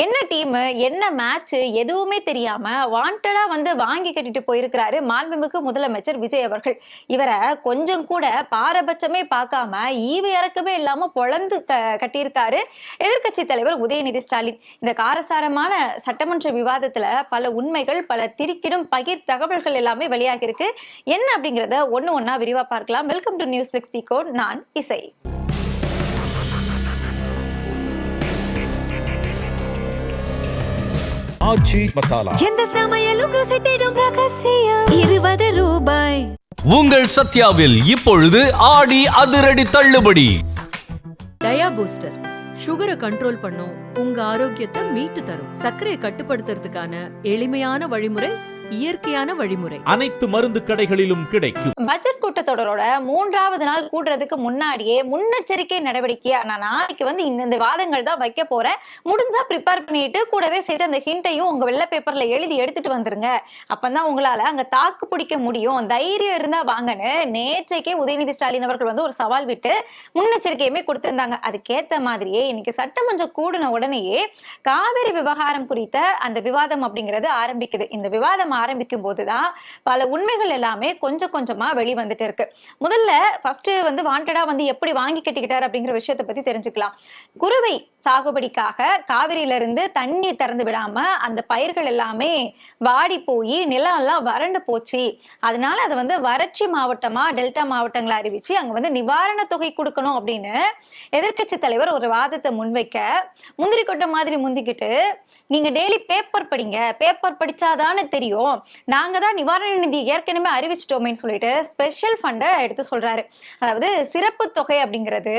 என்ன டீம், என்ன மேட்ச் எதுவுமே தெரியாம வாண்டடா வந்து வாங்கி கட்டிட்டு போயிருக்கிறாரு மாண்புமிகு முதலமைச்சர் விஜய் அவர்கள். இவரை கொஞ்சம் கூட பாரபட்சமே பார்க்காம ஈவு இறக்கமே இல்லாம பொளந்து கட்டியிருக்காரு எதிர்க்கட்சி தலைவர் உதயநிதி ஸ்டாலின். இந்த காரசாரமான சட்டமன்ற விவாதத்துல பல உண்மைகள், பல திடுக்கிடும் பகிர் தகவல்கள் எல்லாமே வெளியாகி இருக்கு. என்ன அப்படிங்கறத ஒண்ணு ஒண்ணா விரிவா பார்க்கலாம். Welcome to news Flix decode. நான் இசை. ஆச்சி மசாலா, எந்த சமையலும் ருசி தேடும் ரகசியம் 20 ரூபாய். உங்கள் சத்யாவில் இப்பொழுது ஆடி அதிரடி தள்ளுபடி. டயா பூஸ்டர் சுகரை கண்ட்ரோல் பண்ணும், உங்க ஆரோக்கியத்தை மீட்டு தரும். சர்க்கரையை கட்டுப்படுத்துறதுக்கான எளிமையான வழிமுறை, இயற்கையான வழிமுறை. அனைத்து மருந்து கடைகளிலும் கிடைக்கும். பட்ஜெட் கூட்டத்தொடரோட 3வது நாள் கூடுறதுக்கு முன்னாடியே முன்னெச்சரிக்கை நடவடிக்கையா நான் நாளைக்கு வந்து இந்த வாதங்கள் தான் வைக்க போறேன், முடிஞ்சா ப்ரிப்பேர் பண்ணிட்டு கூடவே சேர்த்து அந்த ஹிண்ட்டையும் உங்க வெள்ளை பேப்பர்ல எழுதி எடுத்துட்டு வந்துருங்க, அப்பதான் உங்களால அங்க தாக்கு பிடிக்க முடியும், தைரியம் இருந்தா வாங்கன்னு நேற்றைக்கே உதயநிதி ஸ்டாலின் அவர்கள் வந்து ஒரு சவால் விட்டு முன்னெச்சரிக்கையுமே கொடுத்திருந்தாங்க. அதுக்கேத்த மாதிரியே இன்னைக்கு சட்டமன்றம் கூடின உடனேயே காவிரி விவகாரம் குறித்த அந்த விவாதம் அப்படிங்கிறது ஆரம்பிக்குது. இந்த விவாதம் ஆரம்பிக்கும் போதுதான் பல உண்மைகள் எல்லாமே கொஞ்சம் கொஞ்சமா வெளிவந்துட்டு இருக்கு. முதல்ல ஃபர்ஸ்ட் வந்து வாண்டடா வந்து எப்படி வாங்கி கட்டிக்கிட்டாரு அப்படிங்கிற விஷயத்தை பத்தி தெரிஞ்சுக்கலாம். குறுவை சாகுபடிக்காக காவிரியில இருந்து தண்ணி திறந்து விடாம அந்த பயிர்கள் எல்லாமே வாடி போய் நிலம் எல்லாம் வறண்டு போச்சு. அதனால அதை வந்து வறட்சி மாவட்டமா டெல்டா மாவட்டங்களை அறிவிச்சு அங்க வந்து நிவாரண தொகை கொடுக்கணும் அப்படின்னு எதிர்க்கட்சி தலைவர் ஒரு வாதத்தை முன்வைக்க, முந்திரி கொட்ட மாதிரி முந்திக்கிட்டு நீங்க டெய்லி பேப்பர் படிங்க, பேப்பர் படிச்சாதானே தெரியும், நாங்க தான் நிவாரண நிதி ஏற்கனவே அறிவிச்சிட்டோமேன்னு சொல்லிட்டு ஸ்பெஷல் ஃபண்டை எடுத்து சொல்றாரு. அதாவது சிறப்பு தொகை அப்படிங்கிறது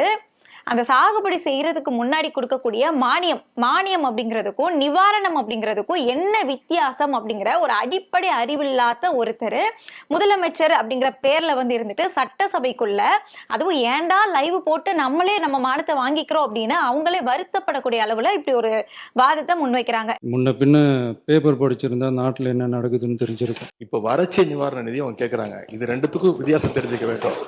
அந்த சாகுபடி செய்யறதுக்கு முன்னாடி கொடுக்கக்கூடிய மானியம் அப்படிங்கிறதுக்கும் நிவாரணம் அப்படிங்கிறதுக்கும் என்ன வித்தியாசம் அப்படிங்கிற ஒரு அடிப்படை அறிவில்லாத ஒருத்தர் முதலமைச்சர் அப்படிங்கிற பேர்ல வந்து இருந்துட்டு சட்டசபைக்குள்ள, அதுவும் ஏண்டா லைவ் போட்டு நம்மளே நம்ம மானத்தை வாங்கிக்கிறோம் அப்படின்னு அவங்களே வருத்தப்படக்கூடிய அளவுல இப்படி ஒரு வாதத்தை முன்வைக்கிறாங்க. முன்ன பின்ன பேப்பர் படிச்சிருந்தா நாட்டில் என்ன நடக்குதுன்னு தெரிஞ்சிருக்கும். இப்போ வறட்சி நிவாரண நிதி அவங்க கேட்குறாங்க. இது ரெண்டுத்துக்கும் வித்தியாசம் தெரிஞ்சுக்க வேண்டும்.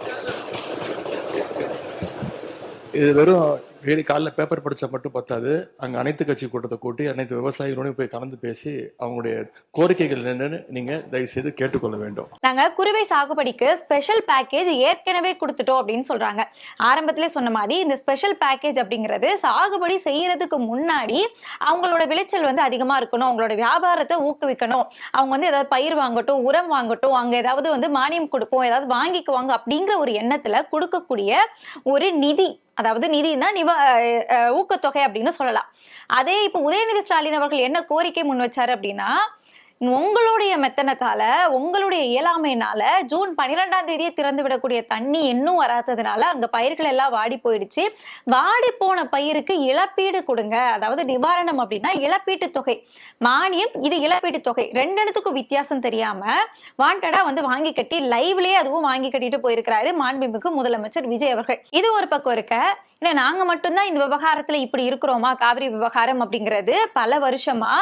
இது வெறும் டெய்லி காலைல பேப்பர் படிச்சா மட்டும் பத்தாது. அங்க அனைத்து கட்சி கூட்டத்தை கூட்டி அனைத்து விவசாயிகளோடையும் போய் கலந்து பேசி அவங்களுடைய கோரிக்கைகள் என்னன்னு நீங்க தயவு செய்து கேட்டுக்கொள்ள வேண்டும். நாங்க குறுவை சாகுபடிக்கு ஸ்பெஷல் பேக்கேஜ் ஏற்கனவே கொடுத்துட்டோம் அப்படின்னு சொல்றாங்க. ஆரம்பத்திலே சொன்ன மாதிரி இந்த ஸ்பெஷல் பேக்கேஜ் அப்படிங்கிறது சாகுபடி செய்யறதுக்கு முன்னாடி அவங்களோட விளைச்சல் வந்து அதிகமா இருக்கணும், அவங்களோட வியாபாரத்தை ஊக்குவிக்கணும், அவங்க வந்து ஏதாவது பயிர் வாங்கட்டும், உரம் வாங்கட்டும், அங்க ஏதாவது வந்து மானியம் கொடுப்போம், ஏதாவது வாங்கிக்குவாங்க அப்படிங்கிற ஒரு எண்ணத்துல கொடுக்கக்கூடிய ஒரு நிதி. அதாவது நிதினா ஊக்கத்தொகை அப்படின்னு சொல்லலாம். அதே இப்ப உதயநிதி ஸ்டாலின் அவர்கள் என்ன கோரிக்கை முன் வச்சாரு அப்படின்னா, உங்களுடைய மெத்தனத்தால, உங்களுடைய இயலாமையினால ஜூன் 12ஆம் தேதியே திறந்து விடக்கூடிய தண்ணி இன்னும் வராததுனால அங்க பயிர்கள் எல்லாம் வாடி போயிடுச்சு, வாடி போன பயிருக்கு இழப்பீடு கொடுங்க. அதாவது நிவாரணம் அப்படின்னா இழப்பீட்டு தொகை, மானியம் இது இழப்பீட்டு தொகை, ரெண்டுத்துக்கும் வித்தியாசம் தெரியாம வாண்டடா வந்து வாங்கி கட்டி லைவ்லயே அதுவும் வாங்கி கட்டிட்டு போயிருக்கிறாரு மாண்புமிகு முதலமைச்சர் விஜய் அவர்கள். இது ஒரு பக்கம் இருக்க, ஏன்னா நாங்க மட்டும்தான் இந்த விவகாரத்துல இப்படி இருக்கிறோமா, காவிரி விவகாரம் அப்படிங்கிறது பல வருஷமா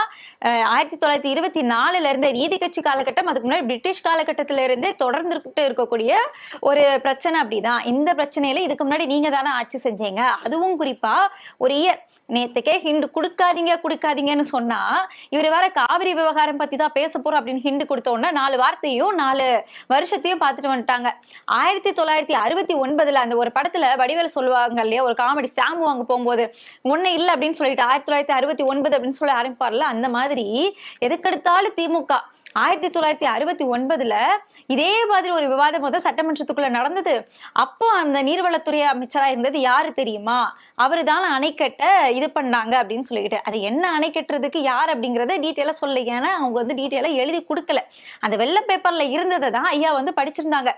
1924 இருந்த நீதி கட்சி காலகட்டம், அதுக்கு முன்னாடி பிரிட்டிஷ் காலகட்டத்தில இருந்தே தொடர்ந்துட்டு இருக்கக்கூடிய ஒரு பிரச்சனை. அப்படிதான் இந்த பிரச்சனையில இதுக்கு முன்னாடி நீங்க தானே ஆட்சி செஞ்சீங்க, அதுவும் குறிப்பா ஒரு நேத்துக்கே ஹிண்ட் கொடுக்காதீங்கன்னு சொன்னா இவர் வேற காவிரி விவகாரம் பத்தி தான் பேச போறோம் அப்படின்னு ஹிண்ட் கொடுத்தோன்னா 4 வார்த்தையும் 4 வருஷத்தையும் பார்த்துட்டு வந்துட்டாங்க. 1969 அந்த ஒரு படத்துல வடிவேல் சொல்லுவாங்க இல்லையா, ஒரு காமெடி ஸ்டாம்பு வாங்க போகும்போது ஒண்ணு இல்லை அப்படின்னு சொல்லிட்டு 1969 அப்படின்னு சொல்லி ஆரம்பிப்பார்ல, அந்த மாதிரி எதுக்கெடுத்தாலும் திமுக 1969 இதே மாதிரி ஒரு விவாதம் வந்து சட்டமன்றத்துக்குள்ள நடந்தது. அப்போ அந்த நீர்வளத்துறை அமைச்சரா இருந்தது யாரு தெரியுமா, அவரு தான் அணைக்கட்டை இது பண்ணாங்க அப்படின்னு சொல்லிக்கிட்டு, அது என்ன அணை கட்டுறதுக்கு யார் அப்படிங்கறத டீட்டெயிலா சொல்ல, ஏன்னா அவங்க வந்து டீட்டெயிலா எழுதி கொடுக்கல, அந்த வெள்ளை பேப்பர்ல இருந்ததை தான் ஐயா வந்து படிச்சிருந்தாங்க.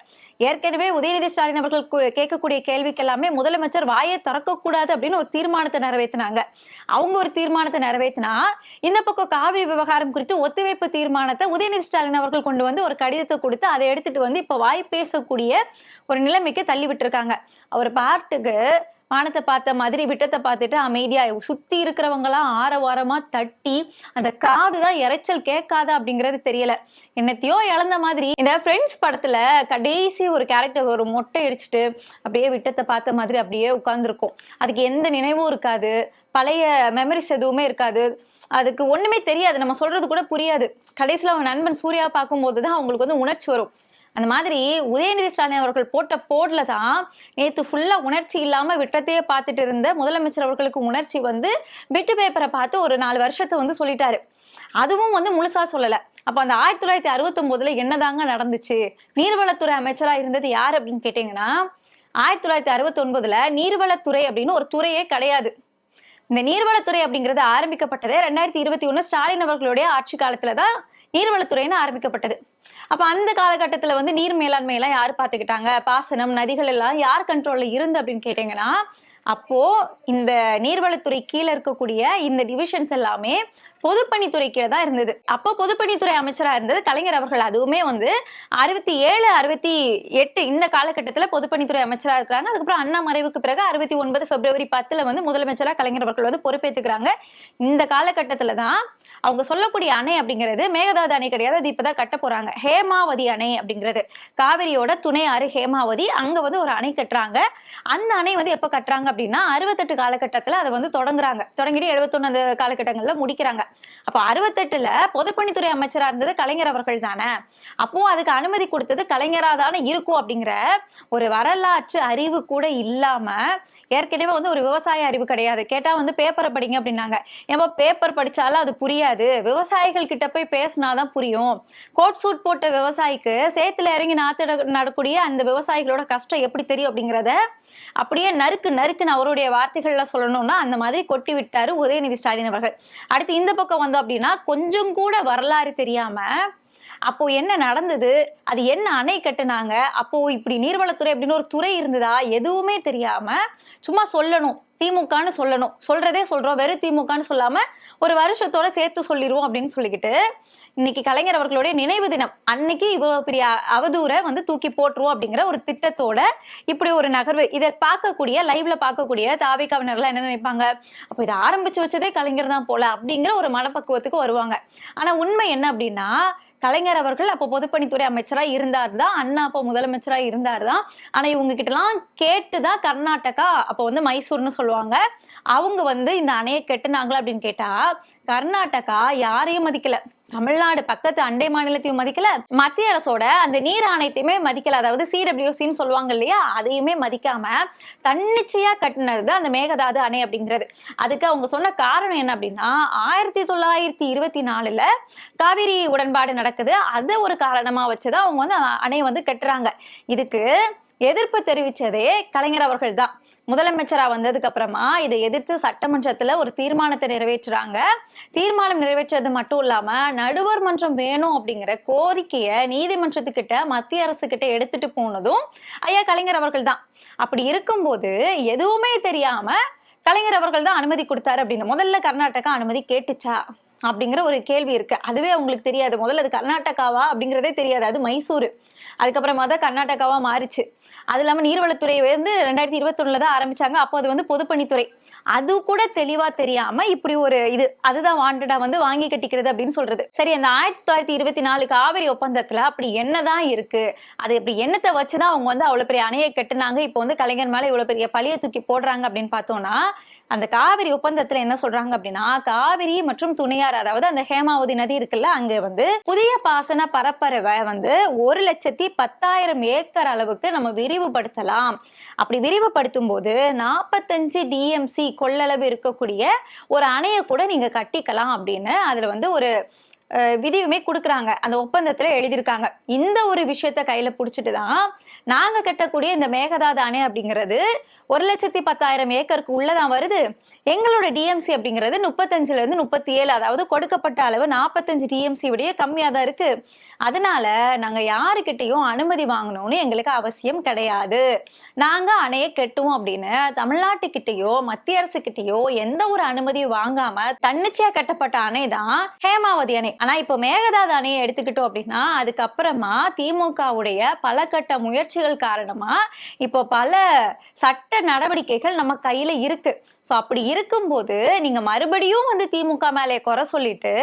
ஏற்கனவே உதயநிதி ஸ்டாலின் அவர்கள் கேட்கக்கூடிய கேள்விக்கு எல்லாமே முதலமைச்சர் வாயை திறக்க கூடாது அப்படின்னு ஒரு தீர்மானத்தை நிறைவேற்றினாங்க. அவங்க ஒரு தீர்மானத்தை நிறைவேற்றினா இந்த பக்கம் காவிரி விவகாரம் குறித்து ஒத்திவைப்பு தீர்மானத்தை உதயநிதி ஸ்டாலின் அவர்கள் கொண்டு வந்து ஒரு கடிதத்தை கொடுத்து அதை எடுத்துட்டு வந்து இப்ப வாய் பேசக்கூடிய ஒரு நிலைமைக்கு தள்ளி விட்டுருக்காங்க. அவர் பார்ட்டுக்கு வானத்தை பார்த்த மாதிரி விட்டத்தை பார்த்துட்டு அமைதியா சுத்தி இருக்கிறவங்க எல்லாம் ஆரவாரமா தட்டி அந்த காதுதான் இறைச்சல் கேட்காத அப்படிங்கிறது தெரியல, என்னத்தையோ இழந்த மாதிரி. இந்த ஃப்ரெண்ட்ஸ் படத்துல கடைசி ஒரு கேரக்டர் ஒரு மொட்டை அடிச்சுட்டு அப்படியே விட்டத்தை பார்த்த மாதிரி அப்படியே உட்கார்ந்துருக்கும், அதுக்கு எந்த நினைவும் இருக்காது, பழைய மெமரிஸ் எதுவுமே இருக்காது, அதுக்கு ஒண்ணுமே தெரியாது, நம்ம சொல்றது கூட புரியாது. கடைசியில அவன் நண்பன் சூர்யா பார்க்கும்போது தான் அவங்களுக்கு வந்து உணர்ச்சி வரும். அந்த மாதிரி உதயநிதி ஸ்டாலின் அவர்கள் போட்ட போர்ல தான் நேத்து ஃபுல்லா உணர்ச்சி இல்லாம விட்டத்தையே பார்த்துட்டு இருந்த முதலமைச்சர் அவர்களுக்கு உணர்ச்சி வந்து பிட்டு பேப்பரை பார்த்து ஒரு 4 வருஷத்தை வந்து சொல்லிட்டாரு. அதுவும் வந்து முழுசா சொல்லல. அப்ப அந்த 1969 என்னதாங்க நடந்துச்சு? நீர்வளத்துறை அமைச்சரா இருந்தது யார் அப்படின்னு கேட்டீங்கன்னா, 1969 நீர்வளத்துறை அப்படின்னு ஒரு துறையே கிடையாது. இந்த நீர்வளத்துறை அப்படிங்கிறது ஆரம்பிக்கப்பட்டதே 2021 ஸ்டாலின் அவர்களுடைய ஆட்சி காலத்துலதான் நீர்வளத்துறைன்னு ஆரம்பிக்கப்பட்டது. அப்ப அந்த காலகட்டத்துல வந்து நீர் மேலாண்மை எல்லாம் யாரு பாத்துக்கிட்டாங்க? பாசனம், நதிகள் எல்லாம் யார் கண்ட்ரோல்ல இருந்து அப்படின்னு கேட்டீங்கன்னா, அப்போ இந்த நீர்வளத்துறை கீழே இருக்கக்கூடிய இந்த டிவிஷன்ஸ் எல்லாமே பொதுப்பணித்துறை கீழே தான் இருந்தது. அப்போ பொதுப்பணித்துறை அமைச்சரா இருந்தது கலைஞர் அவர்கள். அதுவுமே வந்து 67, 68 இந்த காலகட்டத்துல பொதுப்பணித்துறை அமைச்சரா இருக்கிறாங்க. அதுக்கப்புறம் அண்ணா மறைவுக்கு பிறகு 69 பிப்ரவரி 10 வந்து முதலமைச்சரா கலைஞர் அவர்கள் வந்து பொறுப்பேற்றுக்கிறாங்க. இந்த காலகட்டத்துல தான் அவங்க சொல்லக்கூடிய அணை அப்படிங்கிறது மேகதாது அணை கிடையாது, அது இப்பதான் கட்ட போறாங்க. ஹேமாவதி அணை அப்படிங்கிறது காவிரியோட துணை ஆறு ஹேமாவதி. அங்க வந்து ஒரு அணை கட்டுறாங்க. அந்த அணை வந்து எப்ப கட்டுறாங்க அப்படின்னா 68 காலகட்டத்துல அதை வந்து தொடங்கிட்டு 71 அந்த காலகட்டங்கள்ல முடிக்கிறாங்க. அப்போ 68ல பொதுப்பணித்துறை அமைச்சரா இருந்தது கலைஞர் அவர்கள் தானே. அப்போ அதுக்கு அனுமதி கொடுத்தது கலைஞரா தானே இருக்கும் அப்படிங்கிற ஒரு வரலாற்று அறிவு கூட இல்லாம, ஏற்கனவே வந்து ஒரு விவசாய அறிவு கிடையாது. கேட்டா வந்து பேப்பரை படிங்க அப்படின்னாங்க. ஏன்னா பேப்பர் படிச்சாலும் அது புரியாது, விவசாயிகள் கிட்ட போய் பேசினாதான் புரியும். கோட் சூட் போட்ட விவசாயிக்கு சேத்துல இறங்கி நாத்து நடக்கூடிய அந்த விவசாயிகளோட கஷ்டம் எப்படி தெரியும் அப்படிங்கிறத அப்படியே நறுக்குன்னு அவருடைய வார்த்தைகள்ல சொல்லணும்னா அந்த மாதிரி கொட்டி விட்டாரு உதயநிதி ஸ்டாலின் அவர்கள். அடுத்து இந்த பக்கம் வந்தோம் அப்படின்னா, கொஞ்சம் கூட வரலாறு தெரியாம அப்போ என்ன நடந்தது, அது என்ன அணை கட்டுனாங்க, அப்போ இப்படி நீர்வளத்துறை அப்படின்னு ஒரு துறை இருந்ததா, எதுவுமே தெரியாம சும்மா சொல்லணும் திமுகன்னு சொல்லணும், சொல்றதே சொல்றோம், வெறும் திமுகன்னு சொல்லாம ஒரு வருஷத்தோட சேர்த்து சொல்லிடுவோம் அப்படின்னு சொல்லிக்கிட்டு இன்னைக்கு கலைஞர் அவர்களுடைய நினைவு தினம் அன்னைக்கு இவ்வளவு பெரிய அவதூறை வந்து தூக்கி போட்டுருவோம் அப்படிங்கிற ஒரு திட்டத்தோட இப்படி ஒரு நகர்வு. இதை பார்க்கக்கூடிய லைவ்ல பார்க்கக்கூடிய தாவிகாவினர்லாம் என்ன நினைப்பாங்க, அப்போ இதை ஆரம்பிச்சு வச்சதே கலைஞர் தான் போல அப்படிங்கிற ஒரு மனப்பக்குவத்துக்கு வருவாங்க. ஆனா உண்மை என்ன அப்படின்னா, கலைஞர் அவர்கள் அப்போ பொதுப்பணித்துறை அமைச்சரா இருந்தார் தான், அண்ணா அப்போ முதலமைச்சரா இருந்தார் தான். ஆனா இவங்க கிட்டலாம் கேட்டுதான் கர்நாடகா, அப்போ வந்து மைசூர்னு சொல்லுவாங்க, அவங்க வந்து இந்த அணையை கட்டுனாங்களா அப்படின்னு கேட்டா கர்நாடகா யாரையும் மதிக்கல, தமிழ்நாடு பக்கத்து அண்டை மாநிலத்தையும் மதிக்கல, மத்திய அரசோட அந்த நீர் ஆணையத்தையுமே மதிக்கல, அதாவது CWCன்னு சொல்லுவாங்க இல்லையா, அதையுமே மதிக்காம தன்னிச்சையா கட்டினது அந்த மேகதாது அணை அப்படிங்கிறது. அதுக்கு அவங்க சொன்ன காரணம் என்ன அப்படின்னா, 1924ல காவிரி உடன்பாடு நடக்குது, அதை ஒரு காரணமா வச்சுதான் அவங்க வந்து அணையை வந்து கட்டுறாங்க. இதுக்கு எதிர்ப்பு தெரிவிச்சதே கலைஞர் அவர்கள் தான். முதலமைச்சரா வந்ததுக்கு அப்புறமா இதை எதிர்த்து சட்டமன்றத்துல ஒரு தீர்மானத்தை நிறைவேற்றுறாங்க. தீர்மானம் நிறைவேற்றது மட்டும் இல்லாம நடுவர் மன்றம் வேணும் அப்படிங்கிற கோரிக்கையை நீதிமன்றத்துக்கிட்ட மத்திய அரசு கிட்ட எடுத்துட்டு போனதும் ஐயா கலைஞர் அவர்கள் தான். அப்படி இருக்கும்போது எதுவுமே தெரியாம கலைஞர் அவர்கள் தான் அனுமதி கொடுத்தாரு அப்படின்னு முதல்ல கர்நாடகா அனுமதி கேட்டுச்சா அப்படிங்கிற ஒரு கேள்வி இருக்கு. அதுவே அவங்களுக்கு தெரியாது, முதல்ல அது கர்நாடகாவா அப்படிங்கிறதே தெரியாது, அது மைசூரு, அதுக்கப்புறமா தான் கர்நாடகாவா மாறிச்சு. அது இல்லாம நீர்வளத்துறை வந்து 2021 தான் ஆரம்பிச்சாங்க, அப்போ அது வந்து பொதுப்பணித்துறை, அது கூட தெளிவா தெரியாம இப்படி ஒரு அதுதான் வாண்டடா வந்து வாங்கி கட்டிக்கிறது அப்படின்னு சொல்றது. சரி, அந்த 1924 காவிரி ஒப்பந்தத்துல அப்படி என்னதான் இருக்கு, அது இப்படி என்னத்தை வச்சுதான் அவங்க வந்து அவ்வளவு பெரிய அணையை கட்டுனாங்க, இப்போ வந்து கலைஞர் மேல இவ்வளவு பெரிய பழிய தூக்கி போடுறாங்க அப்படின்னு பார்த்தோம்னா, அந்த காவிரி ஒப்பந்தத்துல என்ன சொல்றாங்க அப்படின்னா, காவிரி மற்றும் துணையாறு, அதாவது அந்த ஹேமாவதி நதி இருக்குல்ல, அங்க வந்து புதிய பாசன பரப்பரவை வந்து 1,10,000 ஏக்கர் அளவுக்கு நம்ம விரிவுபடுத்தலாம். அப்படி விரிவுபடுத்தும் போது 45 DMC கொள்ளளவு இருக்கக்கூடிய ஒரு அணையை கூட நீங்க கட்டிக்கலாம் அப்படின்னு அதுல வந்து ஒரு விதியுமே கொடுக்குறாங்க, அந்த ஒப்பந்தத்துல எழுதியிருக்காங்க. இந்த ஒரு விஷயத்த கையில புடிச்சிட்டு தான் நாங்க கட்டக்கூடிய இந்த மேகதாது அணை அப்படிங்கிறது 1,10,000 ஏக்கருக்கு உள்ளதான் வருது. எங்களோட டிஎம்சி அப்படிங்கிறது 35ல இருந்து 37, அதாவது கொடுக்கப்பட்ட அளவு 45 டிஎம்சி விட கம்மியா தான் இருக்கு. அதனால நாங்க யாருக்கிட்டையும் அனுமதி வாங்கணும்னு எங்களுக்கு அவசியம் கிடையாது, நாங்க அணையை கட்டுவோம் அப்படின்னு தமிழ்நாட்டுக்கிட்டையோ மத்திய அரசு கிட்டையோ எந்த ஒரு அனுமதியும் வாங்காம தன்னிச்சையா கட்டப்பட்ட அணை தான் ஹேமாவதி அணை. ஆனா இப்போ மேகதாது அணையை எடுத்துக்கிட்டோம் அப்படின்னா, அதுக்கப்புறமா திமுகவுடைய பல கட்ட முயற்சிகள் காரணமா இப்போ பல சட்ட நடவடிக்கைகள் நம்ம கையில இருக்கு. சோ அப்படி இருக்கும்போது நீங்க மறுபடியும் வந்து திமுக மேலே குறை சொல்லிட்டு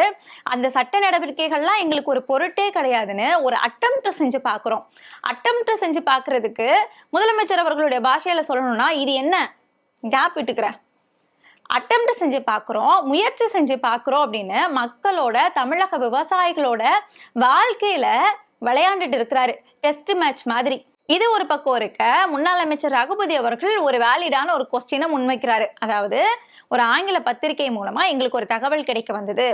அந்த சட்ட நடவடிக்கைகள்லாம் எங்களுக்கு ஒரு பொருட்டே கிடையாதுன்னு ஒரு அட்டெம்ப்ட் செஞ்சு பாக்குறோம். அட்டெம்ப்ட் செஞ்சு பாக்குறதுக்கு முதலமைச்சர் அவர்களுடைய பாஷையில சொல்லணும்னா, இது என்ன கேப் விட்டுக்கிறேன், அட்டெம்ப்ட் செஞ்சு பார்க்குறோம், முயற்சி செஞ்சு பார்க்குறோம் அப்படின்னு மக்களோட, தமிழக விவசாயிகளோட வாழ்க்கையில விளையாண்டுட்டு இருக்கிறாரு, டெஸ்ட் மேட்ச் மாதிரி. இது ஒரு பக்கம் இருக்க, முன்னாள் அமைச்சர் ரகுபதி அவர்கள் ஒரு வேலிடான ஒரு கொஸ்டினை முன்வைக்கிறாரு. அதாவது, ஒரு ஆங்கில பத்திரிகை மூலமா எங்களுக்கு ஒரு தகவல் கிடைக்க வந்தது.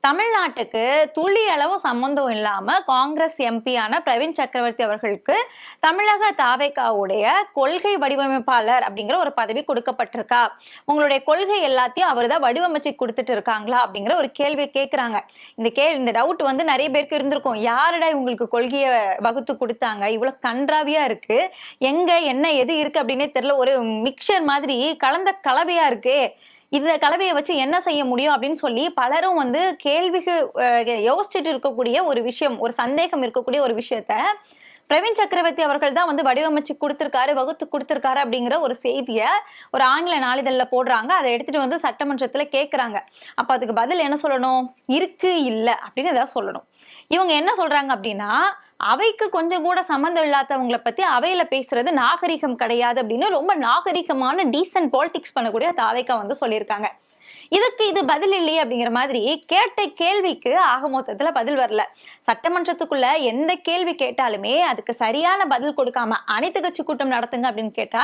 தமிழ்நாட்டுக்கு துளி அளவு சம்பந்தம் இல்லாம காங்கிரஸ் எம்பியான பிரவீன் சக்கரவர்த்தி அவர்களுக்கு தமிழக தாவேகாவுடைய கொள்கை வடிவமைப்பாளர் அப்படிங்கிற ஒரு பதவி கொடுக்கப்பட்டிருக்கா. உங்களுடைய கொள்கை எல்லாத்தையும் அவர் தான் வடிவமைச்சு கொடுத்துட்டு இருக்காங்களா அப்படிங்கிற ஒரு கேள்வியை கேட்கிறாங்க. இந்த டவுட் வந்து நிறைய பேருக்கு இருந்திருக்கும். யாருடா இவங்களுக்கு கொள்கையை வகுத்து கொடுத்தாங்க, இவ்வளவு கன்றாவியா இருக்கு, எங்க என்ன எது இருக்கு அப்படின்னே தெரியல, ஒரு மிக்சர் மாதிரி கலந்த கலவையா இருக்கு, இந்த கலவையை வச்சு என்ன செய்ய முடியும் அப்படின்னு சொல்லி பலரும் வந்து கேள்விக்கு யோசிச்சுட்டு இருக்கக்கூடிய ஒரு விஷயம், ஒரு சந்தேகம் இருக்கக்கூடிய ஒரு விஷயத்த பிரவீன் சக்கரவர்த்தி அவர்கள் தான் வந்து வடிவமைச்சு கொடுத்திருக்காரு, வகுத்து கொடுத்திருக்காரு அப்படிங்கிற ஒரு செய்தியை ஒரு ஆங்கில நாளிதழில் போடுறாங்க. அதை எடுத்துட்டு வந்து சட்டமன்றத்துல கேட்குறாங்க. அப்ப அதுக்கு பதில் என்ன சொல்லணும்? இருக்கு இல்ல அப்படின்னு ஏதாவது சொல்லணும். இவங்க என்ன சொல்றாங்க அப்படின்னா, அவைக்கு கொஞ்சம் கூட சம்மந்தம் இல்லாதவங்களை பத்தி அவையில பேசுறது நாகரிகம் கிடையாது அப்படின்னு ரொம்ப நாகரிகமான டீசன்ட் பாலிடிக்ஸ் பண்ணக்கூடிய தாவேகா வந்து சொல்லியிருக்காங்க. இதுக்கு இது பதில் இல்லையே அப்படிங்கிற மாதிரி கேட்ட கேள்விக்கு ஆக மொத்தத்துல பதில் வரல. சட்டமன்றத்துக்குள்ள எந்த கேள்வி கேட்டாலுமே அதுக்கு சரியான பதில் கொடுக்காம அனைத்து கட்சி கூட்டம் நடத்துங்க அப்படின்னு கேட்டா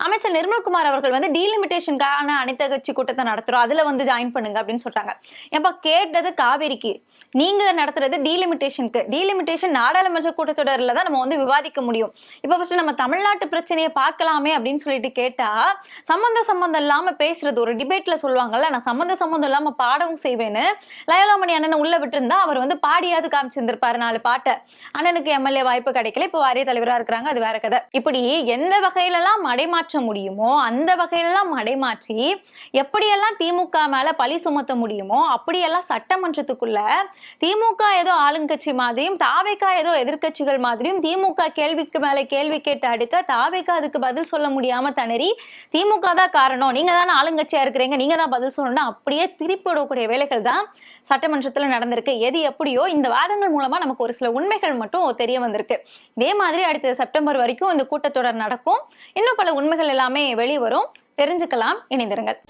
அமைச்சர் நிர்மல்குமார் அவர்கள் வந்து டீலிமிட்டேஷனுக்கான அனைத்து கட்சி கூட்டத்தை நடத்துறோம், அதுல வந்து ஜாயின் பண்ணுங்க அப்படின்னு சொல்றாங்க. ஏப்பா, கேட்டது காவேரிக்கு, நீங்க நடத்துறது டீலிமிட்டேஷனுக்கு. டீலிமிட்டேஷன் நாடாளுமன்ற கூட்டத்தொடரில் தான் நம்ம வந்து விவாதிக்க முடியும். இப்போ ஃபர்ஸ்ட் நம்ம தமிழ்நாட்டு பிரச்சனையை பார்க்கலாமே அப்படின்னு சொல்லிட்டு கேட்டா சம்பந்தம் இல்லாம பேசுறது, ஒரு டிபேட்ல சொல்லுவாங்கல்ல, நான் சம்பந்தம் இல்லாம பாடவும் செய்வேன்னு லயோலாமணி அண்ணன் உள்ள விட்டுருந்தா அவர் வந்து பாடியாவது காமிச்சிருந்திருப்பாரு 4 பாட்டை. அண்ணனுக்கு எம்எல்ஏ வாய்ப்பு கிடைக்கல, இப்போ வாரிய தலைவரா இருக்கிறாங்க, அது வேற கதை. இப்படி எந்த வகையிலெல்லாம் மடைமாற்ற முடியுமோ அந்த வகையிலெல்லாம் மடைமாற்றி எப்படியெல்லாம் திமுக மேல பழி சுமத்த முடியுமோ அப்படியெல்லாம் சட்டமன்றத்துக்குள்ள திமுக ஏதோ ஆளுங்கட்சி மாதிரியும் தாவேகா ஏதோ எதிர்கட்சிகள் மாதிரியும் திமுக கேள்விக்கு மேல கேள்வி கேட்டு அடுக்க தாவேகா அதுக்கு பதில் சொல்ல முடியாம திணறி திமுக தான் காரணம், நீங்க தானே ஆளுங்கட்சியா இருக்கிறீங்க, நீங்க தான் பதில் சொல்லணும், அப்படியே திருப்பி விடக்கூடிய வேலைகள் தான் சட்டமன்றத்துல நடந்திருக்கு. எது எப்படியோ இந்த வாதங்கள் மூலமா நமக்கு ஒரு சில உண்மைகள் மட்டும் தெரிய வந்திருக்கு. இதே மாதிரி அடுத்த செப்டம்பர் வரைக்கும் இந்த கூட்டத்தொடர் நடக்கும். இன்னும் பல உண்மைகள் எல்லாமே வெளிவரும். தெரிஞ்சுக்கலாம், இணைந்திருங்கள்.